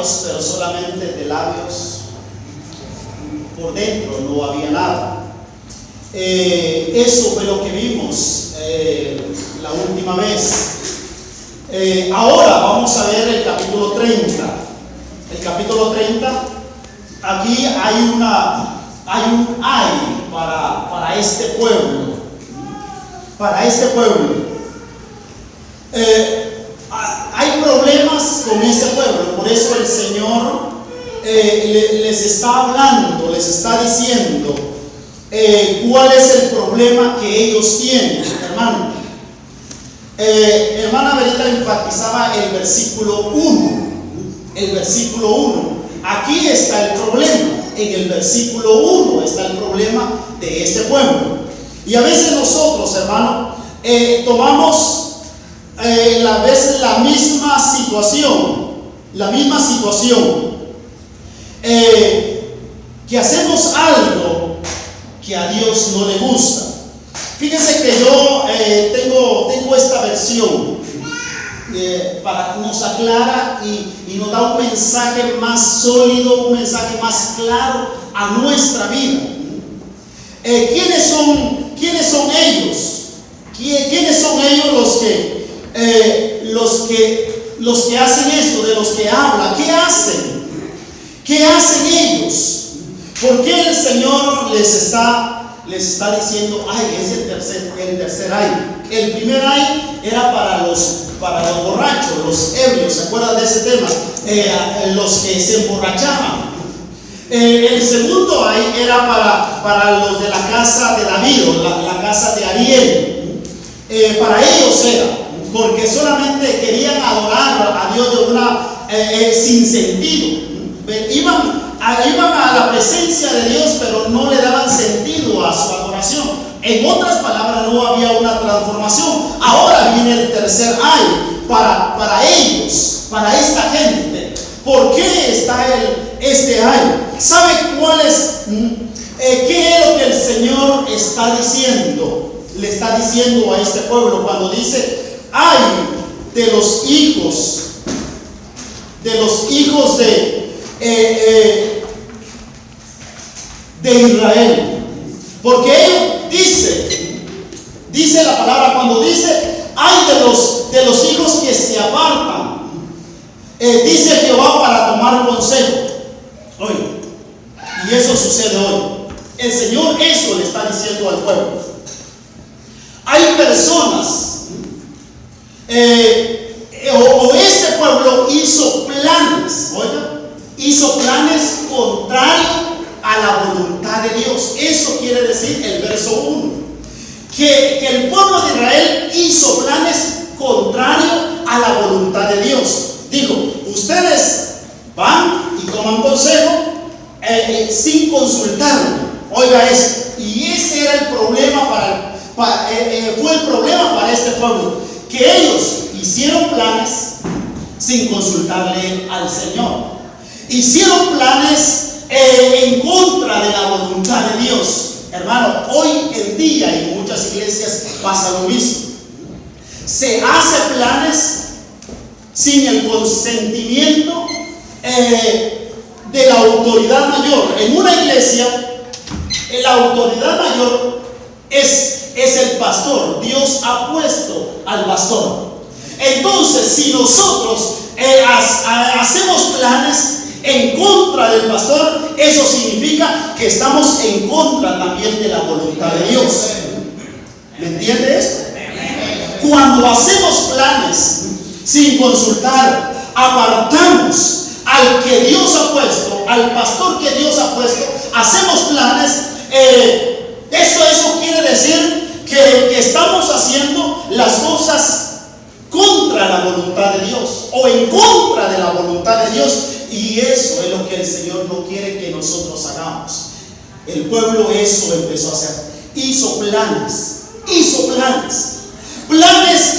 labios, pero solamente de labios. Por dentro no había nada. Eso fue lo que vimos la última vez. Ahora vamos a ver el capítulo 30. El capítulo 30, aquí hay un ay para este pueblo. Para este pueblo. Hay problemas con este pueblo, por eso el Señor les está hablando, les está diciendo cuál es el problema que ellos tienen, hermano. Hermana Verita enfatizaba el versículo 1. El versículo 1. Aquí está el problema. En el versículo 1 está el problema de este pueblo. Y a veces nosotros, hermano, tomamos a veces la misma situación, que hacemos algo que a Dios no le gusta. Fíjense que yo tengo esta versión para que nos aclara y nos da un mensaje más sólido, un mensaje más claro a nuestra vida. ¿Quiénes son ellos? ¿Quiénes son ellos los que hacen esto, de los que habla? ¿Qué hacen? ¿Qué hacen ellos? ¿Por qué el Señor les está diciendo ay? Es el tercer ay. El primer ay era para los borrachos, los ebrios. ¿Se acuerdan de ese tema? Los que se emborrachaban. El segundo ay era para los de la casa de David, la casa de Ariel. Para ellos era, porque solamente querían adorar a Dios de una sin sentido. Iban a la presencia de Dios, pero no le daban sentido a su adoración. En otras palabras, no había una transformación. Ahora viene el tercer ay para ellos, para esta gente. ¿Por qué está este ay? ¿Sabe cuál es? ¿Qué es lo que el Señor está diciendo? Le está diciendo a este pueblo cuando dice ay de los hijos de Israel. Porque él dice la palabra, cuando dice ay de los hijos que se apartan, dice Jehová para tomar consejo. Oye, y eso sucede hoy. El Señor eso le está diciendo al pueblo. Hay personas o este pueblo hizo planes, contrarios a la voluntad de Dios. Eso quiere decir el verso 1, que el pueblo de Israel hizo planes contrarios a la voluntad de Dios. Dijo, ustedes van y toman consejo sin consultarme. Oiga eso. Y ese era el problema fue el problema para este pueblo, que ellos hicieron planes sin consultarle al Señor. Hicieron planes en contra de la voluntad de Dios. Hermano, hoy en día en muchas iglesias pasa lo mismo. Se hace planes sin el consentimiento de la autoridad mayor. En una iglesia, la autoridad mayor es el pastor. Dios ha puesto al pastor. Entonces, si nosotros hacemos planes en contra del pastor, eso significa que estamos en contra también de la voluntad de Dios. ¿Me entiende esto? Cuando hacemos planes sin consultar, apartamos al que Dios ha puesto, al pastor que Dios ha puesto, hacemos planes. Eso quiere decir que estamos haciendo las cosas contra la voluntad de Dios o en contra de la voluntad de Dios, y eso es lo que el Señor no quiere que nosotros hagamos. El pueblo eso empezó a hacer, hizo planes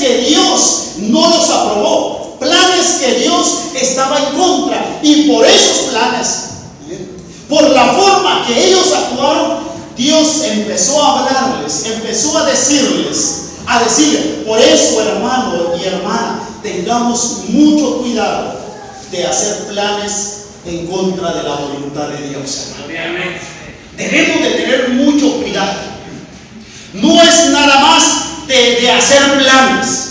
que Dios no los aprobó, planes que Dios estaba en contra, y por esos planes, por la forma que ellos actuaron, Dios empezó a hablarles, empezó a decirles. Por eso, hermano y hermana, tengamos mucho cuidado. de hacer planes en contra de la voluntad de Dios, hermano. Debemos de tener mucho cuidado. No es nada más de hacer planes.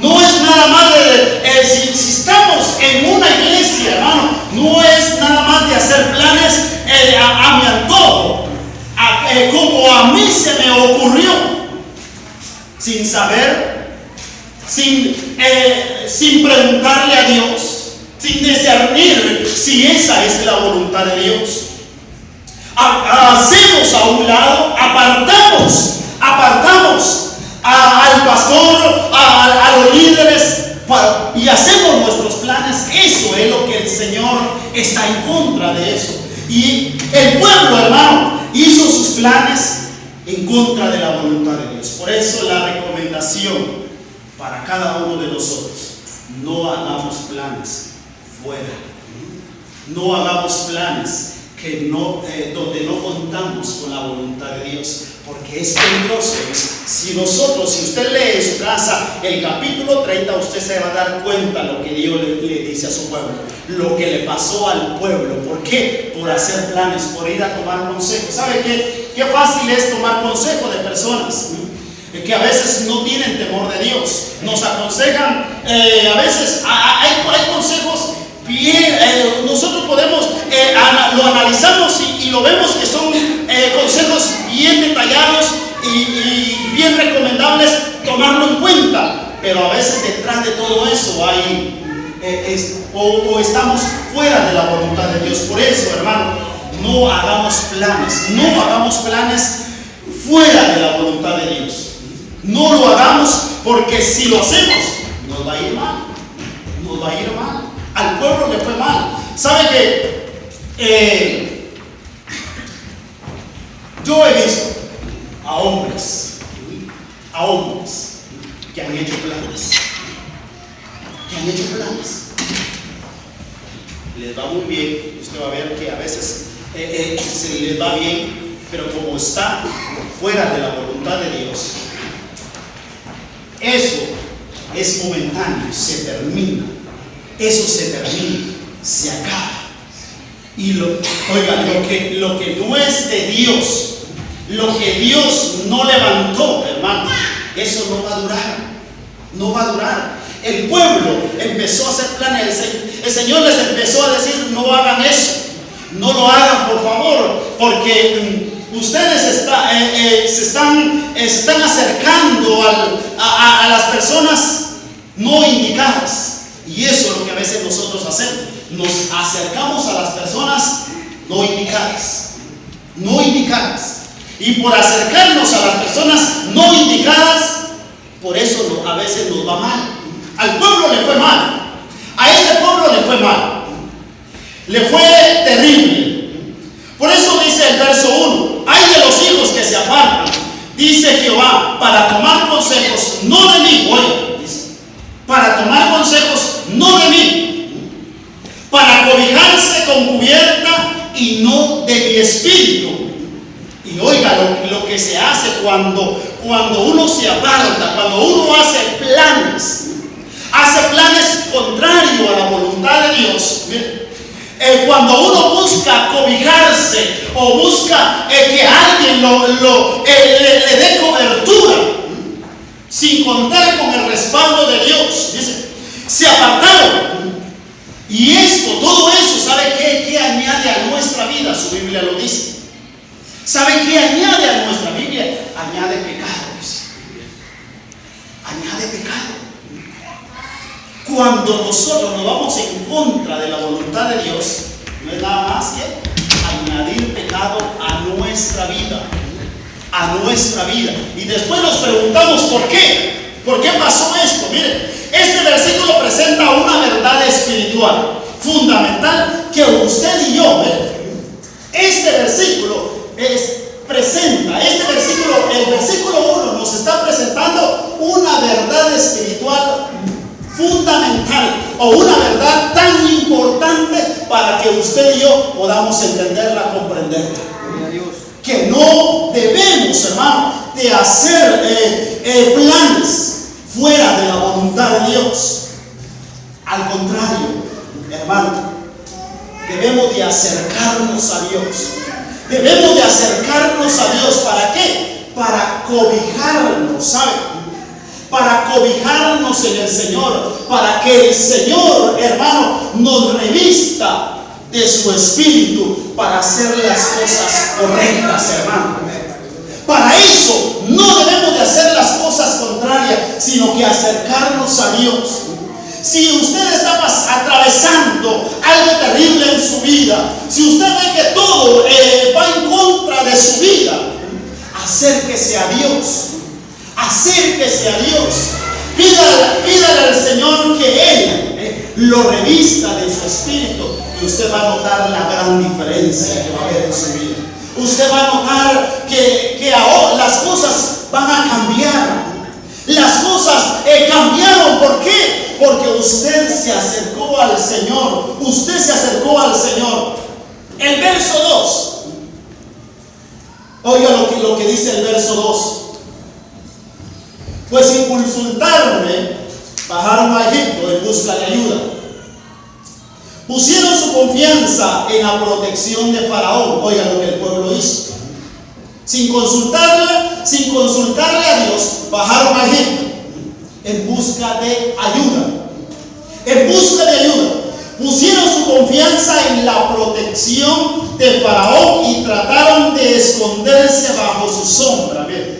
No es nada más si estamos en una iglesia, hermano, no es nada más de hacer planes a mi antojo, como a mí se me ocurrió, sin saber, sin preguntarle a Dios, sin discernir si esa es la voluntad de Dios. Hacemos a un lado, apartamos al pastor, a los líderes, y hacemos nuestros planes. Eso es lo que el Señor está en contra de eso. Y el pueblo, hermano, hizo sus planes en contra de la voluntad de Dios. Por eso la recomendación para cada uno de nosotros: no hagamos planes fuera. No hagamos planes donde no contamos con la voluntad de Dios, porque es peligroso. Si usted lee en su casa el capítulo 30, usted se va a dar cuenta lo que Dios le dice a su pueblo, lo que le pasó al pueblo. ¿Por qué? Por hacer planes, por ir a tomar consejos. ¿Sabe qué fácil es tomar consejo de personas que a veces no tienen temor de Dios? Nos aconsejan, a veces hay consejos bien, nosotros podemos, lo analizamos y lo vemos que son consejos bien detallados y bien recomendables tomarlo en cuenta, pero a veces detrás de todo eso hay o estamos fuera de la voluntad de Dios. Por eso, hermano, no hagamos planes fuera de la voluntad de Dios. No lo hagamos, porque si lo hacemos nos va a ir mal. Al pueblo le fue mal. ¿Sabe qué? Yo he visto a hombres que han hecho planes. Les va muy bien. Usted va a ver que a veces se les va bien, pero como está fuera de la voluntad de Dios, eso es momentáneo, se termina. Eso se termina, se acaba. Y lo que no es de Dios, lo que Dios no levantó, hermano, eso no va a durar. El pueblo empezó a hacer planes. El Señor les empezó a decir: no hagan eso, no lo hagan, por favor, porque ustedes se están acercando a las personas no indicadas. Y eso es lo que a veces nosotros hacemos. Nos acercamos a las personas no indicadas. Y por acercarnos a las personas no indicadas, por eso a veces nos va mal. Al pueblo le fue mal. A este pueblo le fue mal. Le fue terrible. Por eso dice el verso 1: ay de los hijos que se apartan, dice Jehová, para tomar consejos no de mí. Oye, dice, para tomar consejos no de mí, para cobijarse con cubierta y no de mi espíritu. Y oiga lo que se hace cuando uno se aparta, cuando uno hace planes contrarios a la voluntad de Dios. Cuando uno busca cobijarse o busca que alguien le dé cobertura, sin contar con el respaldo de Dios, dice, se apartaron. Y todo eso, ¿sabe qué añade a nuestra vida? Su Biblia lo dice. ¿Sabe qué añade a nuestra Biblia? Añade pecado. Añade pecado. Cuando nosotros nos vamos en contra de la voluntad de Dios, no es nada más que añadir pecado a nuestra vida. Y después nos preguntamos ¿por qué? ¿Por qué pasó esto? Miren, este versículo presenta una verdad espiritual fundamental que usted y yo, este versículo el versículo 1 nos está presentando una verdad espiritual fundamental, o una verdad tan importante para que usted y yo podamos entenderla, comprenderla. Que no debemos, hermano, de hacer planes fuera de la voluntad de Dios. Al contrario, hermano, debemos de acercarnos a Dios. Debemos de acercarnos a Dios. ¿Para qué? Para cobijarnos, ¿sabe? Para cobijarnos en el Señor. Para que el Señor, hermano, nos revista de su espíritu para hacer las cosas correctas, hermano. Para eso no debemos de hacer las cosas contrarias, sino que acercarnos a Dios. Si usted está atravesando algo terrible en su vida, si usted ve que todo va en contra de su vida, acérquese a Dios. Acérquese a Dios. Pídale al Señor que Él lo revista de su espíritu, y usted va a notar la gran diferencia que va a haber en su vida. Usted va a notar que ahora las cosas van a cambiar. Las cosas cambiaron. ¿Por qué? Porque usted se acercó al Señor. Usted se acercó al Señor. El verso 2. Oiga lo que dice el verso 2. Pues sin consultarme, bajaron a Egipto en busca de ayuda. Pusieron su confianza en la protección de Faraón. Oiga lo que el pueblo hizo. Sin consultarle a Dios, bajaron a Egipto en busca de ayuda. En busca de ayuda. Pusieron su confianza en la protección de Faraón y trataron de esconderse bajo su sombra. Bien.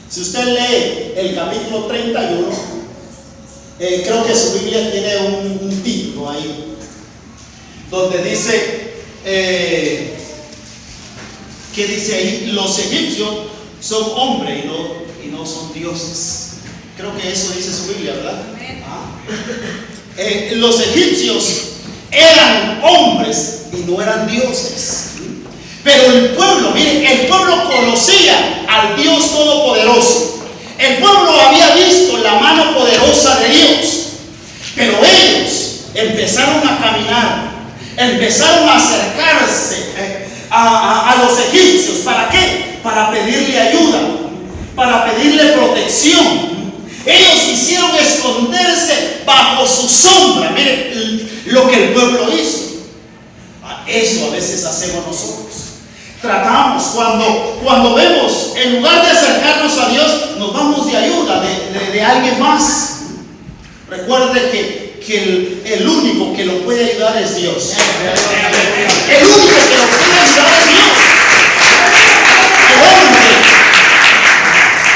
Si usted lee el capítulo 31, creo que su Biblia tiene un título ahí, donde dice, ¿qué dice ahí? Los egipcios son hombres y no son dioses. Creo que eso dice su Biblia, ¿verdad? Los egipcios eran hombres y no eran dioses. Pero el pueblo, miren, el pueblo conocía al Dios Todopoderoso. El pueblo había visto la mano poderosa de Dios. Pero ellos empezaron a caminar, empezaron a acercarse a los egipcios. ¿Para qué? Para pedirle ayuda, para pedirle protección. Ellos quisieron esconderse bajo su sombra. Miren lo que el pueblo hizo. Eso a veces hacemos nosotros. Tratamos, cuando vemos, en lugar de acercarnos a Dios, nos vamos de ayuda de alguien más. Recuerde que el único que lo puede ayudar es Dios. El único que lo puede ayudar es Dios.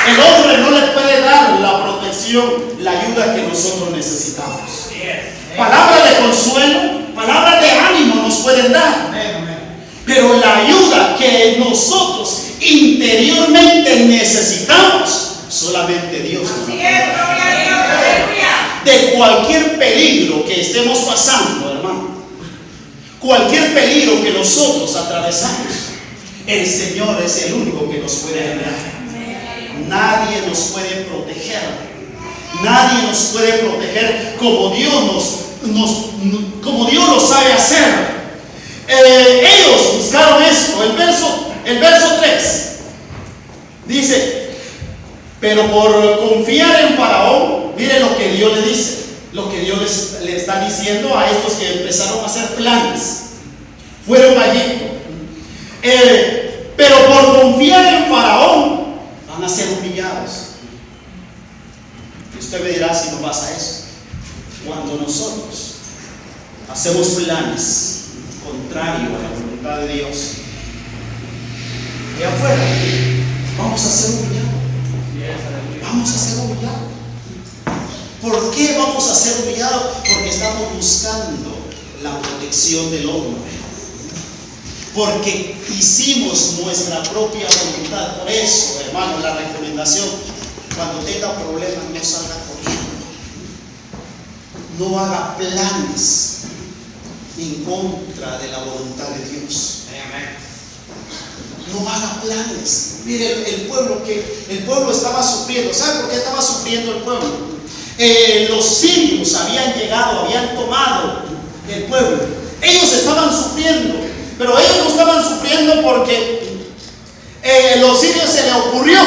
El hombre no le puede dar la protección, la ayuda que nosotros necesitamos. Palabra de consuelo, palabra de ánimo nos pueden dar. Pero la ayuda que nosotros interiormente necesitamos, solamente Dios nos va a dar. De cualquier peligro que estemos pasando, hermano, cualquier peligro que nosotros atravesamos, el Señor es el único que nos puede ayudar. Nadie nos puede proteger. Nadie nos puede proteger como Dios lo sabe hacer. Ellos buscaron esto. El verso 3 dice: pero por confiar en Faraón, mire lo que Dios le dice, lo que Dios le está diciendo a estos que empezaron a hacer planes. Fueron a Egipto. Pero por confiar en Faraón van a ser humillados. Y usted me dirá si no pasa eso. Cuando nosotros hacemos planes contrario a la voluntad de Dios, de afuera vamos a ser humillados. Vamos a ser humillados. ¿Por qué vamos a ser humillados? Porque estamos buscando la protección del hombre. Porque hicimos nuestra propia voluntad. Por eso, hermano, la recomendación: cuando tenga problemas, no salga corriendo. No haga planes en contra de la voluntad de Dios. No haga planes. Mire, el pueblo estaba sufriendo. ¿Sabe por qué estaba sufriendo el pueblo? Los sirios habían llegado, habían tomado el pueblo. Ellos estaban sufriendo, pero ellos no estaban sufriendo porque los sirios se les ocurrió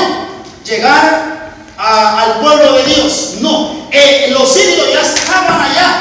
llegar al pueblo de Dios. No, los sirios ya estaban allá.